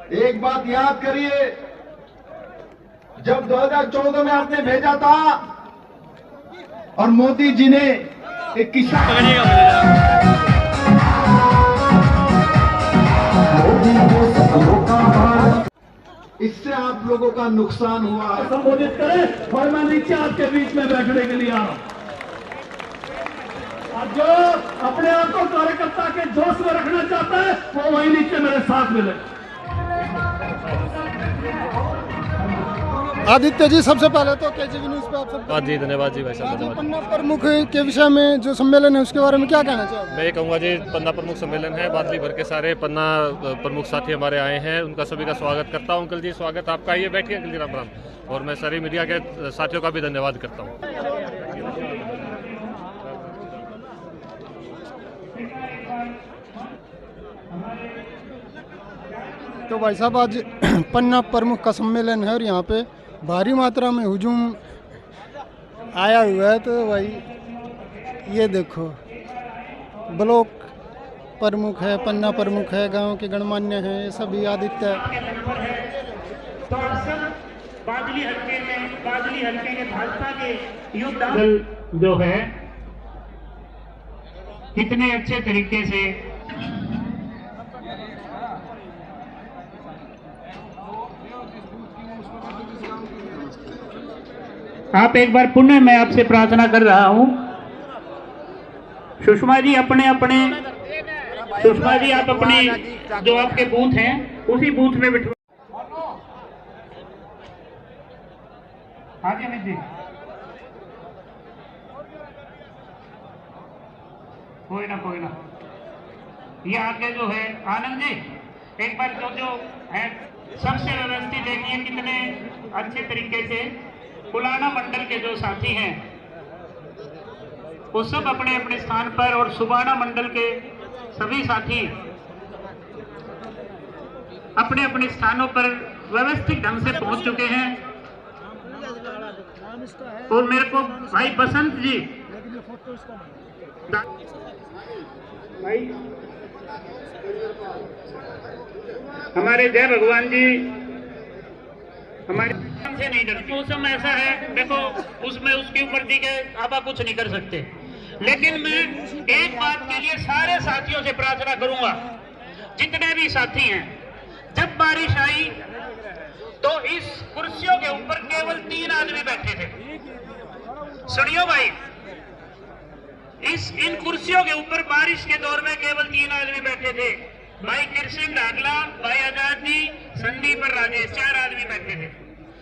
एक बात याद करिए, जब 2014 में आपने भेजा था और मोदी जी ने एक किसान इससे आप लोगों का नुकसान हुआ है। संबोधित करें और मैं नीचे आपके बीच में बैठने के लिए आ रहा हूं। और जो अपने आप को कार्यकर्ता के जोश में रखना चाहता है वो वहीं नीचे मेरे साथ मिले। आदित्य जी, सबसे पहले तो केजीवी न्यूज पे आप सब जी धन्यवाद जी भाई साहब, धन्यवाद। पन्ना प्रमुख के विषय में जो सम्मेलन है उसके बारे में क्या कहना चाहोगे? मैं ये कहूँगा जी, पन्ना प्रमुख सम्मेलन है, बादली भर के सारे पन्ना प्रमुख साथी हमारे आए हैं, उनका सभी का स्वागत करता हूँ। अंकल जी स्वागत आपका, ये बैठिए अंकल जी, राम राम। और मैं सारी मीडिया के साथियों का भी धन्यवाद करता हूँ। तो भाई साहब, आज पन्ना प्रमुख का सम्मेलन है और यहाँ पे भारी मात्रा में हुजूम आया हुआ है। तो भाई ये देखो, ब्लॉक प्रमुख है, पन्ना प्रमुख है, गांव के गणमान्य हैं, ये सभी आदित्य बादली हल्के के भाजपा के योद्धा जो है कितने अच्छे तरीके से आप एक बार पुनः मैं आपसे प्रार्थना कर रहा हूं, सुषमा जी आप अपने जो आपके बूथ हैं उसी बूथ में बैठो। आगे अमित जी, कोई ना ये आगे जो है आनंद जी, एक बार जो है सबसे व्यवस्थित देखिए कितने अच्छे तरीके से पुलाना मंडल के जो साथी हैं वो सब अपने अपने स्थान पर, और सुबाना मंडल के सभी साथी अपने अपने स्थानों पर व्यवस्थित ढंग से पहुंच चुके हैं। और मेरे को भाई बसंत जी, भाई हमारे जय भगवान जी हमारे से नहीं डरते। मौसम ऐसा है, देखो उसमें उसके ऊपर दी के आप कुछ नहीं कर सकते, लेकिन मैं एक बात के लिए सारे साथियों से प्रार्थना करूंगा, जितने भी साथी हैं, जब बारिश आई तो इस कुर्सियों के ऊपर केवल 3 आदमी बैठे थे। सुनियो भाई, इन कुर्सियों के ऊपर बारिश के दौर में केवल 3 आदमी बैठे थे, भाई कृष्ण डागला, भाई आजाद जी, संदीप और राजेश, 4 आदमी बैठे थे।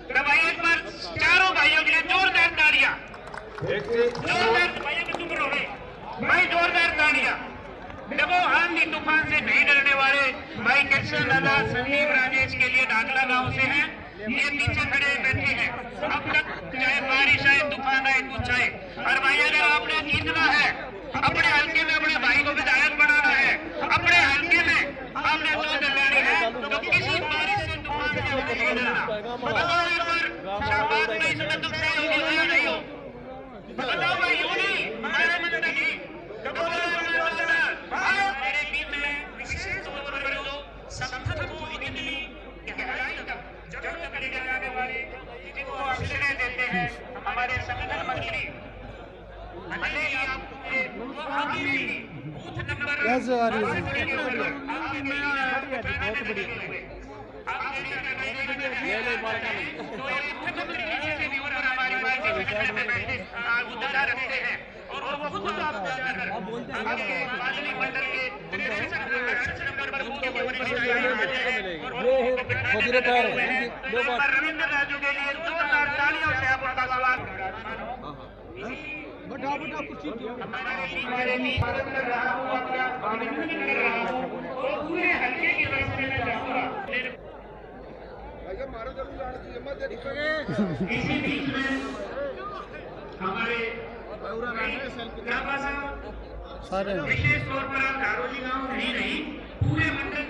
तो भाई एक बार चारों भाइयों के लिए जोरदार तालियां, जोरदार भाइयों के चुप रहो भाई, जोरदार तालियां। देखो आंधी तूफान से नहीं डरने वाले भाई कृष्ण दादा, संदीप, राजेश के लिए डागला गांव से हैं, ये पीछे खड़े बैठे हैं। अब तक चाहे बारिश आए, तूफान आए, कुछ आए, और भाई अगर आपने जीतना है, अपने हल्के में अपने भाई को विधायक बनाना है, अपने हल्के में आपने चुनाव लड़नी है, तो किसी बारिश से तूफान से नहीं डरना। बताओ एक बार, शाबाश में इसमें तुम सही हो या नहीं हो? बताओ भाई, यूं नहीं हमारे मन में नहीं, मेरे बीच में विशेष तौर पर जो संगठन को इतनी गहराई तक जड़ तक ले जाने वाले जिनको अक्षरें देते हैं हमारे संगठन मंत्री, भले ही आपको बूथ नंबर कैसे आ रही है? रखते हैं और वो खुद आपके बादली मंडल के 63 नंबर पर बूथ के रविंद्र राजू के लिए जोरदार तालियों से आप उनका स्वागत कर रहा हूँ, आपका अभिनंदन कर रहा हूँ, और पूरे हल्के की व्यवस्था में जाऊंगा। इसी बीच में हमारे विशेष तौर पर आप धारोली गांव नहीं, पूरे मंडल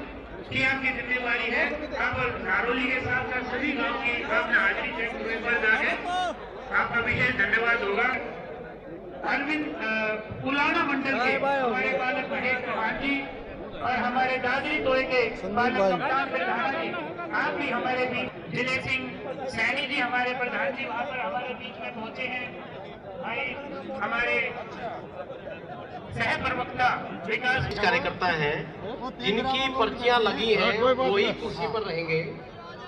की आपकी जिम्मेवारी है। आप धारोली के साथ साथ सभी गांव की आपने हाजिरी चेक पर जाके आपका विशेष धन्यवाद होगा। अरविंद पुलाना मंडल के हमारे बालक महेश चौहान जी और हमारे दादरी टोए के बालक कप्तान जी आप भी हमारे बीच, जिले सिंह सैनी जी हमारे प्रधान जी वहां पर हमारे बीच में पहुंचे हैं। भाई हमारे सह प्रवक्ता विकास कार्यकर्ता हैं जिनकी पर्चियां लगी हैं वही कुर्सी पर रहेंगे,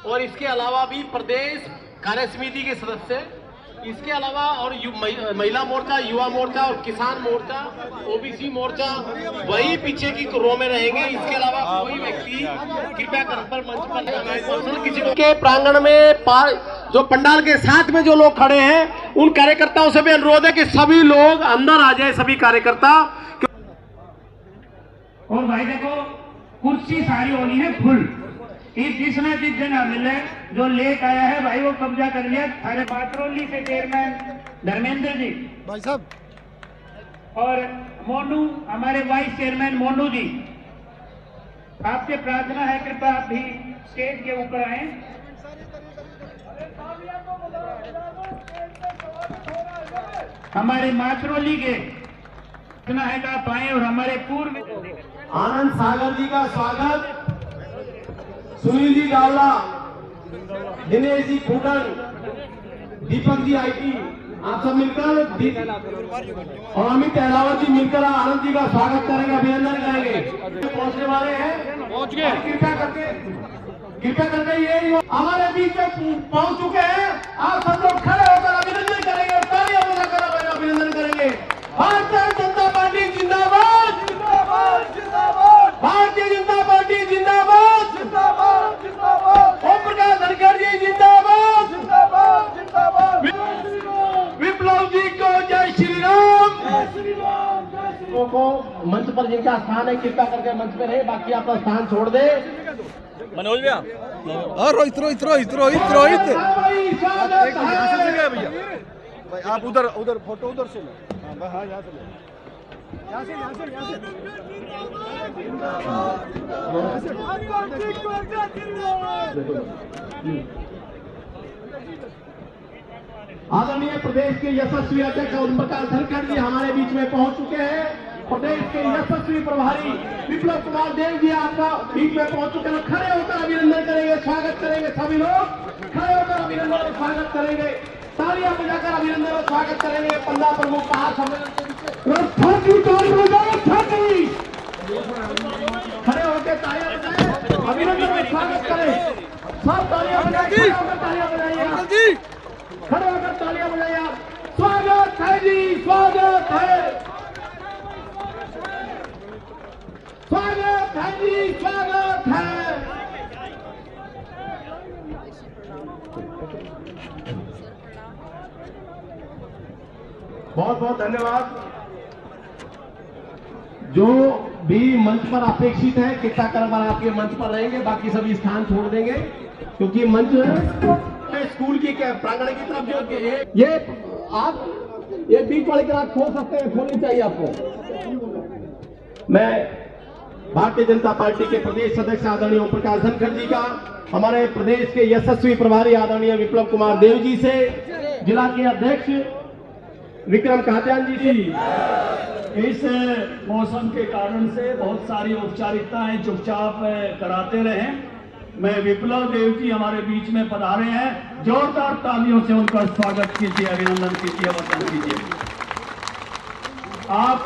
और इसके अलावा भी प्रदेश कार्य समिति के सदस्य, इसके अलावा और महिला मोर्चा, युवा मोर्चा और किसान मोर्चा, ओबीसी मोर्चा वही पीछे की रो में रहेंगे। इसके अलावा कोई व्यक्ति कृपया कर पर मंच पर किसी के प्रांगण में जो पंडाल के साथ में जो लोग खड़े हैं उन कार्यकर्ताओं से भी अनुरोध है कि सभी लोग अंदर आ जाए, सभी कार्यकर्ता। और भाई देखो कुर्सी सारी होनी है फुल, जिसने जिस जना मिले जो लेट आया है भाई वो कब्जा कर लिया। अरे पात्रोली से चेयरमैन धर्मेंद्र जी भाई साहब और मोनू हमारे वाइस चेयरमैन मोनू जी, आपसे प्रार्थना है कृपया आप भी स्टेज के ऊपर आए। हमारे मातरोली के इतना है कि आप आए और हमारे पूर्व आनंद सागर जी का स्वागत, सुनील जी डावला, दिनेश जी फूटन, दीपक जी आईटी, आप सब मिलकर और अमित अहलावत जी मिलकर आनंद जी का स्वागत करेंगे, अभिनंदन करेंगे। पहुंचने वाले हैं, पहुंच गए। कृपया करके ये हमारे बीच में पहुंच चुके हैं। आप सब लोग खड़े होकर अभिनंदन करेंगे, तालियां बजाकर अभिनंदन करेंगे। भारतीय जनता पार्टी जिंदाबाद, भारतीय जनता पार्टी जिंदाबाद, ओम प्रकाश धनखड़ जी जिंदाबाद, विप्लव जी को जय श्री राम। को मंच पर जिनका स्थान है कृपया करके मंच पे रहे, बाकी अपना स्थान छोड़ दे। मनोज भैया, रोहित रोहित रोहित रोहित रोहित भैया भाई आप उधर उधर फोटो उधर से लो। हाँ यहाँ से लो, यहाँ से आदरणीय प्रदेश के यशस्वी अध्यक्ष ओम प्रकाश धनखड़ जी हमारे बीच में पहुंच चुके हैं। प्रदेश के यशस्वी प्रभारी विप्लव कुमार देव जी आपका बीच में पहुंच चुके हैं। खड़े होकर अभिनंदन करेंगे, स्वागत करेंगे। सभी लोग खड़े होकर अभिनंदन और स्वागत करेंगे, तालियां बजाकर अभिनंदन और स्वागत करेंगे। पन्ना प्रमुख महासम्मेलन खड़े होकर तालियां बजाएं, अभिनंदन और स्वागत करें। सब तालियां बजाइए, तालियां बजाइए, खड़े होकर तालियां बजाइए। स्वागत है जी, स्वागत है, स्वागत है जी, स्वागत है। बहुत बहुत धन्यवाद। जो भी मंच पर अपेक्षित है कृपया कर आपके मंच पर रहेंगे, बाकी सभी स्थान छोड़ देंगे क्योंकि मंच स्कूल की प्रांगण की तरफ जो ये आप ये बीच वाली क्लास खोल सकते हैं, खोलनी चाहिए आपको। मैं भारतीय जनता पार्टी के प्रदेश अध्यक्ष आदरणीय ओम प्रकाश धनखड़ जी का, हमारे प्रदेश के यशस्वी प्रभारी आदरणीय विप्लव कुमार देव जी से, जिला के अध्यक्ष विक्रम कात्यान जी इस मौसम के कारण से बहुत सारी औपचारिकताएं चुपचाप कराते रहे। मैं विप्लव देव जी हमारे बीच में पधारे हैं, जोरदार तालियों से उनका स्वागत कीजिए, अभिनंदन कीजिए, वंदन कीजिए। आप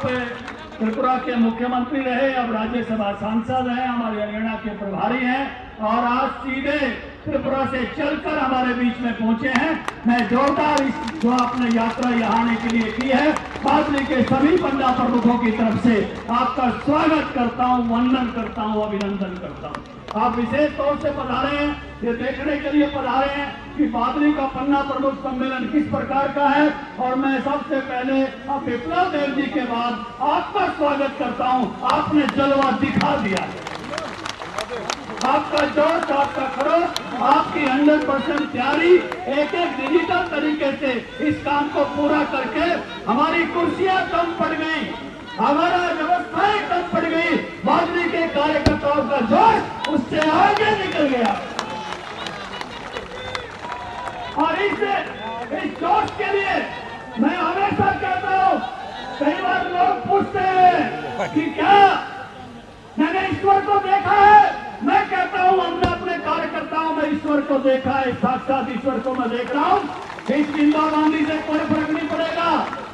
त्रिपुरा के मुख्यमंत्री रहे, अब राज्यसभा सांसद हैं, हमारे हरियाणा के प्रभारी हैं और आज सीधे त्रिपुरा से चलकर हमारे बीच में पहुंचे हैं। मैं जोरदार इस जो आपने यात्रा यहाँ आने के लिए की है, बादली के सभी पंडा प्रमुखों की तरफ से आपका स्वागत करता हूँ, वंदन करता हूँ, अभिनंदन करता हूँ। आप विशेष तौर से पधारे हैं, ये देखने के लिए पधारे हैं कि बादली का पन्ना प्रमुख सम्मेलन किस प्रकार का है। और मैं सबसे पहले अब विप्लव देव जी के बाद आपका स्वागत करता हूँ। आपने जलवा दिखा दिया है, आपका जोश, आपका खरोश, आपकी 100% तैयारी, एक एक डिजिटल तरीके से इस काम को पूरा करके हमारी कुर्सियां कम पड़ गई, हमारा व्यवस्थाएं कम पड़ गई, बादली के कार्यकर्ताओं का जोश उससे आगे निकल गया। और इस जोश के लिए मैं हमेशा कहता हूँ, कई बार लोग पूछते हैं कि क्या मैंने ईश्वर को देखा है, मैं कहता हूं हमने अपने कार्यकर्ताओं को देखा है, साक्षात ईश्वर को मैं देख रहा हूँ। इस इंदिरागांधी से कोई फर्क नहीं पड़ेगा,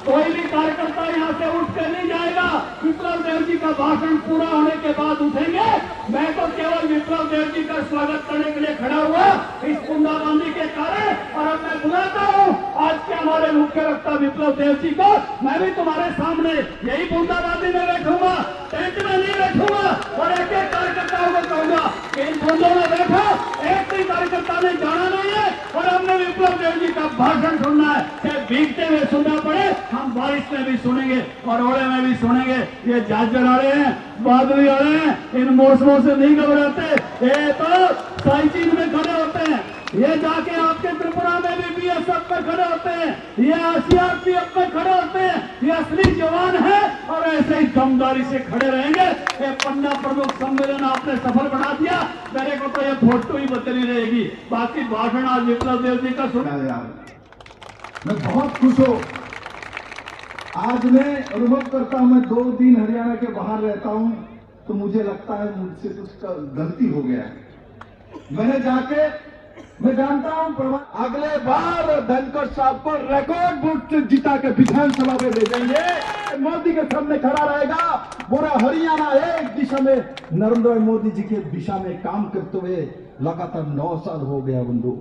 कोई भी कार्यकर्ता यहाँ से उठ कर नहीं जाएगा। विप्लव देव जी का भाषण पूरा होने के बाद उठेंगे। मैं तो केवल विप्लव देव जी का स्वागत करने के लिए खड़ा हुआ इस बूंदाबांदी के कारण। और अब मैं बुलाता हूँ आज के हमारे मुख्य वक्ता विप्लव देव जी को। मैं भी तुम्हारे सामने यही बूंदाबांदी में बैठूंगा, टेंट में नहीं बैठूंगा और एक एक कार्यकर्ताओं को कहूंगा इन बूंदों में बैठो। एक भी कार्यकर्ता ने जाना नहीं है और हमने विप्लव देव जी का भाषण सुनना है, चाहे भीगते हुए सुनना पड़े। हम बारिश में भी सुनेंगे और ओले में भी सुनेंगे। ये जाजर आ रहे हैं, बादली आ रहे हैं, इन मौसमों से नहीं घबराते। ये तो साइकिल में खड़े होते हैं, ये जाके आपके त्रिपुरा में भी बीएसएफ में खड़े होते हैं, ये सीआरपीएफ में खड़े होते हैं। ये असली जवान है और ऐसे ही दमदारी से खड़े रहेंगे। ये पन्ना प्रमुख सम्मेलन आपने सफल बना दिया। मेरे को तो ये फोटो ही बदली रहेगी, बाकी भाषण आज विप्लव देव जी का सुना। मैं बहुत खुश हूँ। आज मैं अनुभव करता हूँ, मैं 2 दिन हरियाणा के बाहर रहता हूँ तो मुझे लगता है मुझसे कुछ गलती हो गया है। मैंने जाके मैं जानता हूँ अगले बार धनखड़ साहब को रिकॉर्ड वोट से जिता के विधानसभा में भेजेंगे। मोदी के सामने खड़ा रहेगा। पूरा हरियाणा एक दिशा में नरेंद्र मोदी जी के दिशा में काम करते हुए लगातार 9 साल हो गया बंधु।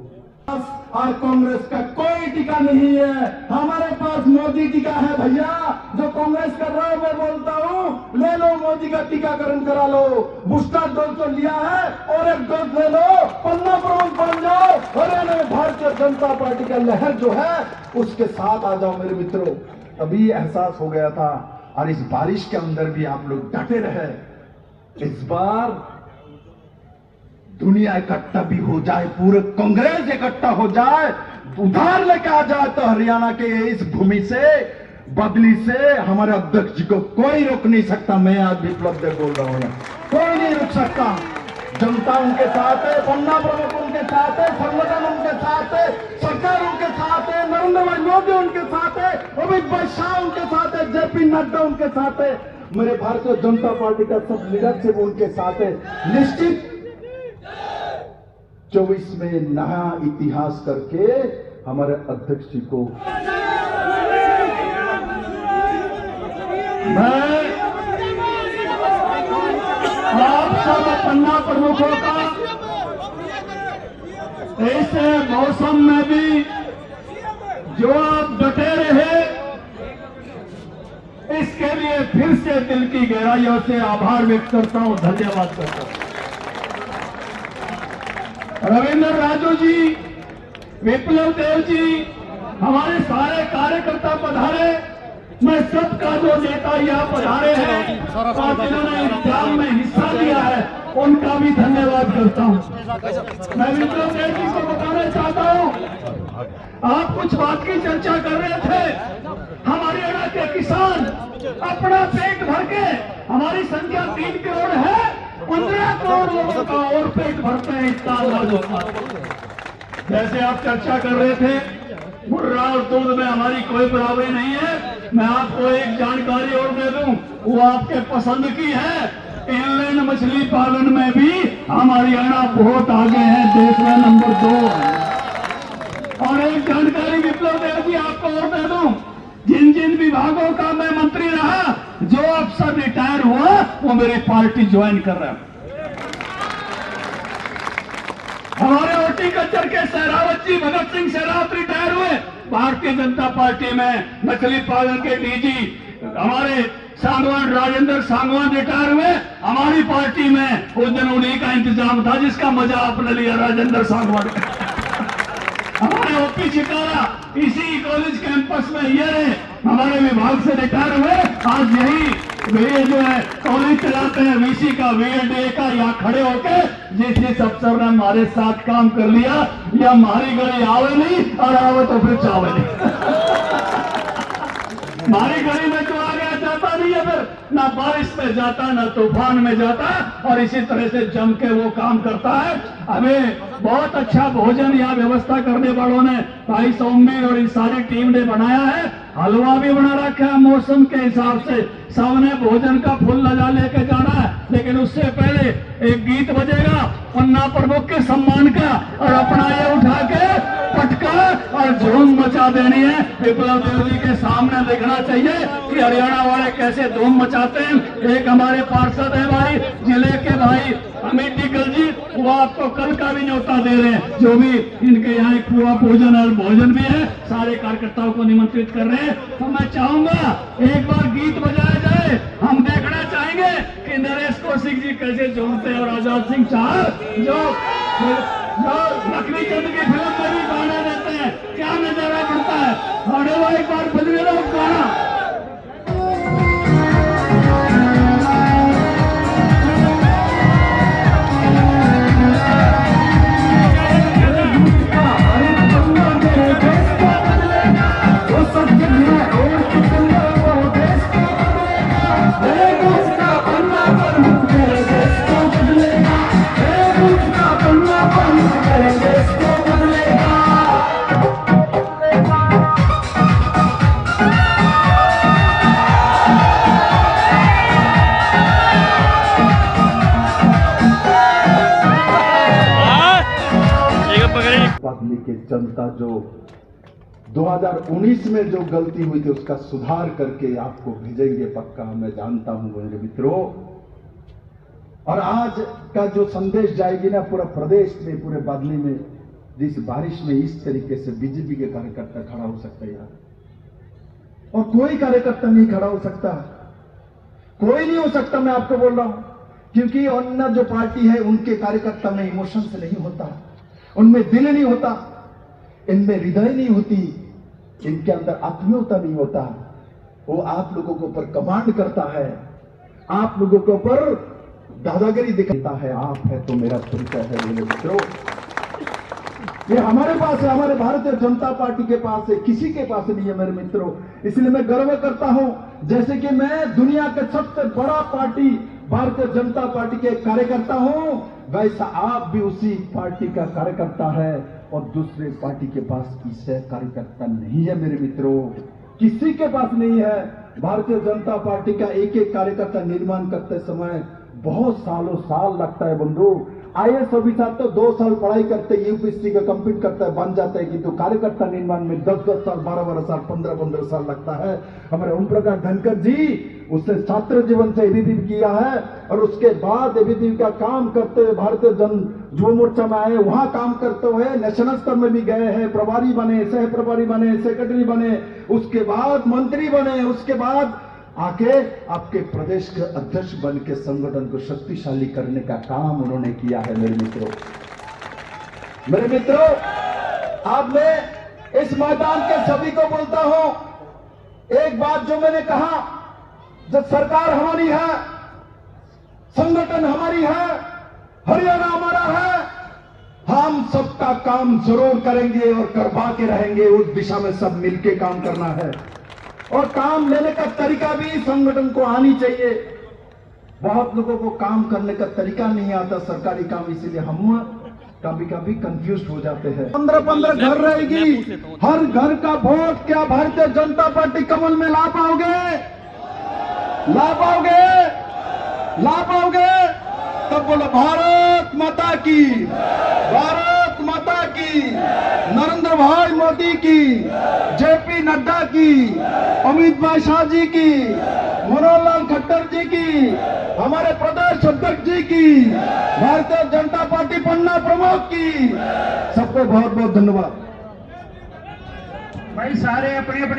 और कांग्रेस का कोई टीका नहीं है, हमारे पास मोदी टीका है भैया। जो कांग्रेस कर रहा है मैं बोलता हूँ ले लो मोदी का टीकाकरण करा लो। बूस्टर डोज तो लिया है और एक डोज ले लो, पन्ना प्रमुख बन जाओ। हरियाणा में भारतीय जनता पार्टी का लहर जो है उसके साथ आ जाओ मेरे मित्रों। अभी एहसास हो गया था और इस बारिश के अंदर भी आप लोग डटे रहे। इस बार दुनिया इकट्ठा भी हो जाए, पूरे कांग्रेस इकट्ठा हो जाए, उधार लेके आ जाए तो हरियाणा के इस भूमि से बदली से हमारे अध्यक्ष जी को कोई रोक नहीं सकता। मैं आज विप्लव देव बोल रहा हूं, कोई नहीं रोक सकता। जनता उनके साथ है, पन्ना प्रमुख उनके साथ है, संगठन उनके साथ है, सरकार उनके साथ है, नरेंद्र भाई मोदी उनके साथ है, अमित भाई शाह उनके साथ है, जेपी नड्डा उनके साथ है, मेरे भारतीय जनता पार्टी का सब लीडरशिप उनके साथ है। निश्चित 24 में नया इतिहास करके हमारे अध्यक्ष जी को मैं आप सब पन्ना प्रमुखों का ऐसे मौसम में भी जो आप डटे रहे इसके लिए फिर से दिल की गहराइयों से आभार व्यक्त करता हूं, धन्यवाद करता हूं। रविंद्र राजू जी, विप्लव देव जी, हमारे सारे कार्यकर्ता पधारे। मैं सबका जो नेता यहाँ पधारे हैं और जिन्होंने एग्जाम में हिस्सा लिया है उनका भी धन्यवाद करता हूँ। मैं विप्लव देव जी को बताना चाहता हूँ, आप कुछ बात की चर्चा कर रहे थे। हमारे हरियाणा के किसान अपना पेट भर के, हमारी संख्या 3 करोड़ है, 15 करोड़ लोगों का और पेट भरते हैं इस साल। जैसे आप चर्चा कर रहे थे, मुर्रा और दूध में हमारी कोई बराबरी नहीं है। मैं आपको एक जानकारी और दे दूं, वो आपके पसंद की है। इनलैंड मछली पालन में भी हमारा हरियाणा बहुत आगे है, देश में नंबर 2 है। और एक जानकारी विप्लव देव जी आपको और दे दूं, जिन जिन विभागों का मैं मंत्री रहा, जो अफसर रिटायर हुआ वो मेरी पार्टी ज्वाइन कर रहा है। हमारे हॉर्टिकल्चर के सहरावत जी भगत सिंह सहरावत रिटायर हुए, भारतीय जनता पार्टी में मछली पालन के डीजी हमारे सांगवान राजेंद्र सांगवान रिटायर हुए, हमारी पार्टी में उस दिन उन्हीं का इंतजाम था जिसका मजा आपने लिया, राजेंद्र सांगवान। हमारे ओपी चिकारा इसी कॉलेज कैंपस में ये हमारे विभाग से रिटायर हुए, आज यही वे जो है कॉलेज चलाते हैं, वीसी का, वीएलडीए का, यहाँ खड़े होके जिस अफसर ने हमारे साथ काम कर लिया, या हमारी गली आवे नहीं और आवे तो फिर चावे नहीं। हमारी गली में जो आ गया जाता नहीं है, फिर ना बारिश में जाता ना तूफान में जाता, और इसी तरह से जम के वो काम करता है। हमें बहुत अच्छा भोजन यहाँ व्यवस्था करने वालों ने, भाई सौम्य और इस सारी टीम ने बनाया है। हलवा भी बना रखा है मौसम के हिसाब से। सबने भोजन का फूल लगा लेके जाना है, लेकिन उससे पहले एक गीत बजेगा पन्ना प्रमुख के सम्मान का, और अपना ये उठा के पटका और धूम मचा देनी है। विप्लव देव जी के सामने देखना चाहिए कि हरियाणा वाले कैसे धूम मचाते हैं। एक हमारे पार्षद है भाई जिले के भाई अमित डिकल जी, वो आपको कल का भी न्योता दे रहे हैं। जो भी इनके यहाँ खुआ भोजन और भोजन भी है, सारे कार्यकर्ताओं को निमंत्रित कर रहे हैं। तो मैं चाहूंगा एक बार गीत बजाया जाए। हम देखना चाहेंगे कि नरेश कौशिक जी कैसे झूमते हैं, और आजाद सिंह चाहर जो लक्ष्मी चंद की फिल्म में भी गाना देते हैं, क्या नजारा बनता है। और वो एक बार बजने दो गाना। बदली की जनता जो 2019 में जो गलती हुई थी उसका सुधार करके आपको भेजेंगे पक्का, मैं जानता हूं मेरे मित्रों। और आज का जो संदेश जाएगी ना पूरा प्रदेश में, पूरे बदली में, जिस बारिश में इस तरीके से बीजेपी के कार्यकर्ता खड़ा हो सकता है यार, और कोई कार्यकर्ता नहीं खड़ा हो सकता, कोई नहीं हो सकता, मैं आपको बोल रहा हूं। क्योंकि अन्य जो पार्टी है उनके कार्यकर्ता में इमोशंस नहीं होता, उनमें दिल नहीं होता, इनमें हृदय नहीं होती, इनके अंदर आत्मीयता नहीं होता। वो आप लोगों के ऊपर कमांड करता है, आप लोगों के ऊपर दादागिरी दिखाता है। आप है तो मेरा परिचय है मेरे मित्रों। ये हमारे पास है, हमारे भारतीय जनता पार्टी के पास है, किसी के पास नहीं है मेरे मित्रों। इसलिए मैं गर्व करता हूं, जैसे कि मैं दुनिया के सबसे बड़ा पार्टी भारतीय जनता पार्टी के कार्यकर्ता हूं, वैसा आप भी उसी पार्टी का कार्यकर्ता है, और दूसरे पार्टी के पास किसी कार्यकर्ता नहीं है मेरे मित्रों, किसी के पास नहीं है। भारतीय जनता पार्टी का एक एक कार्यकर्ता निर्माण करते समय बहुत सालों साल लगता है बंधु। आईएएस ऑफिसर तो 2 साल पढ़ाई करते, यूपीएससी का कंप्लीट करता है, बन जाता है, किंतु कार्यकर्ता निर्माण में 10-10 साल, 12-12 साल, 15-15 साल लगता है। हमारे ओम प्रकाश धनखड़ जी, उसने छात्र जीवन से एबीवीपी किया है, और उसके बाद एबीवीपी का काम करते हुए भारतीय जन युवा मोर्चा में आए, वहां काम करते हुए नेशनल स्तर में भी गए हैं, प्रभारी बने, सह प्रभारी बने, सेक्रेटरी बने, उसके बाद मंत्री बने, उसके बाद आके आपके प्रदेश के अध्यक्ष बन के संगठन को शक्तिशाली करने का काम उन्होंने किया है मेरे मित्रों। मेरे मित्रों, आज मैं इस मैदान के सभी को बोलता हूं, एक बात जो मैंने कहा, जब सरकार हमारी है, संगठन हमारी है, हरियाणा हमारा है, हम सबका काम जरूर करेंगे और करवा के रहेंगे। उस दिशा में सब मिलके काम करना है, और काम लेने का तरीका भी संगठन को आनी चाहिए। बहुत लोगों को काम करने का तरीका नहीं आता सरकारी काम, इसीलिए हम कभी कभी कंफ्यूज हो जाते हैं। 15-15 घर रहेगी, हर घर का वोट क्या भारतीय जनता पार्टी कमल में ला पाओगे? ला पाओगे? ला पाओगे? तब बोलो भारत माता की, भारत माता की, नरेंद्र भाई मोदी की, जेपी नड्डा की, अमित भाई शाह जी की, मनोहर लाल खट्टर जी की, हमारे प्रदेश अध्यक्ष जी की, भारतीय जनता पार्टी पन्ना प्रमुख की, सबको बहुत बहुत धन्यवाद। भाई सारे अपनी अपनी